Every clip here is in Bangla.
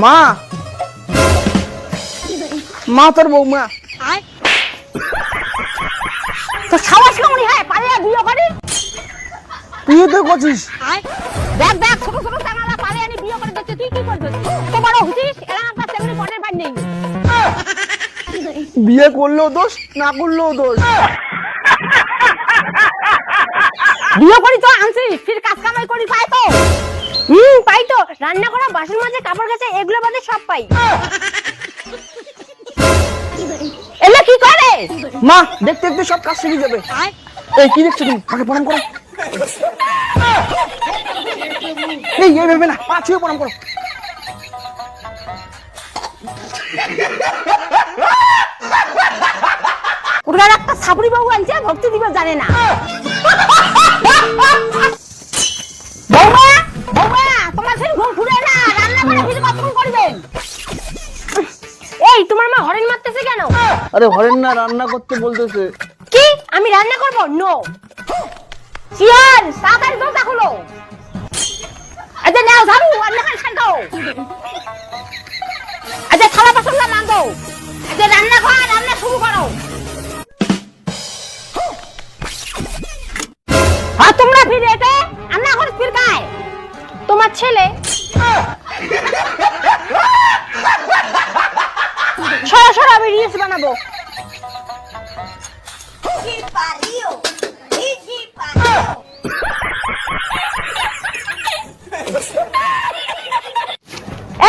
মা মা তোর বৌমা তো সাহস কেমন হয় পালিয়ে বিয়ে করে? তুই তো করছিস। দেখ দেখ ছোট ছোট চাঙালা পালিয়ে আনি বিয়ে করে দিচ্ছে, তুই কি করছিস? তো বড় হচ্ছিস, এরা একটা সেমনি পটের ভাই নেই। বিয়ে করলেও দোষ, না করলেও দোষ। বিয়ে করি তো আনছিস, ফির কাজ কামাই করি পাই তো। পাই তো, রান্না করা, বাসন মাজা, কাপড় কাচা, এগুলো বাদে সব পাই। এলে কি করে? মা দেখতে দেখতে সব কাজ শিখে যাবে। এই কি দেখছো তুমি? আগে প্রণাম করো। এই ভেবে না, পা ছুঁয়ে প্রণাম করো। ওরা একটা সাবরি বাবু আনছে, ভক্তি দিবে জানে না। বৌমা বৌমা, তোমার ফির ঘুম ঘুরে না, রান্না করে ফির কখন করবেন? এই তোমার মা হরেন মারতেছে কেন? আরে হরেন না, রান্না করতে বলতেছে। কি আমি রান্না করব? নো। চিয়ান তাড়াতাড়ি দরজা খোলো। আচ্ছা নাও ঝাড়ু, রান্না করে শান্ত। আচ্ছা থালা বাসন না মানো। আচ্ছা রান্না কর, রান্না শুরু করো। হ্যাঁ তোমরা ফির এতে রান্না করে ফির কায় তোমার ছেলে। সরাসরি আমি রিলস বানাবো।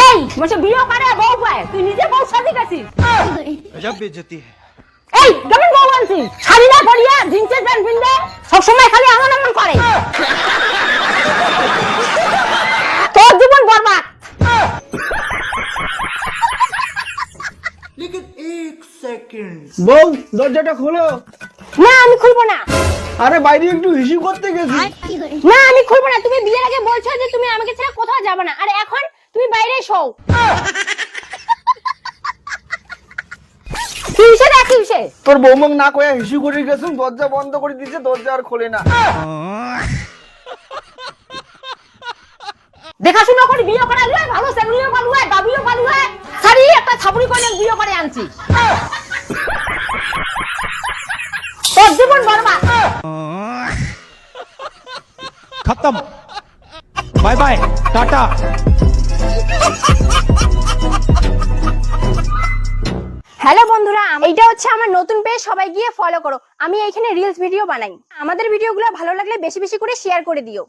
এই বসে বিয়ে করে বউ পায়, তুই নিজে বউ শাদি করছিস। গজব বেইজ্জতি है। এই কেমন বউ আনছিস? শাড়ি না পরিয়া জিন্সের প্যান্ট পিনবে, সবসময় খালি এমন এমন করে। তোর জীবন বরবাদ। लेकिन एक सेकंड বউ দরজাটা খোলো। না আমি খুলবো না। আরে বাইরে একটু হিসু করতে গেছি। না আমি খুলবো না। তুমি বিয়ের আগে বলছো যে তুমি আমাকে ছেড়ে কোথাও যাবে না, আর এখন তুমি বাইরে শোও। কিসে না কিসে? তোর বৌমা না কয়া হিসু করে গেছুন, দরজা বন্ধ করে দিচ্ছে, দরজা আর খোলে না। দেখাশোনা করে বিয়ে করা লয়, ভালো সেগুলিও ভালো হয়, দাবিও ভালো হয়। সারি একটা ছাবড়ি করে বিয়ে করে আনছি। তোর জীবন বরবাদ। खत्म बाय बाय टाटा। হ্যালো বন্ধুরা, এইটা হচ্ছে আমার নতুন পেজ, সবাই গিয়ে ফলো করো। আমি এইখানে রিলস ভিডিও বানাই। আমাদের ভিডিওগুলো ভালো লাগলে বেশি বেশি করে শেয়ার করে দিও।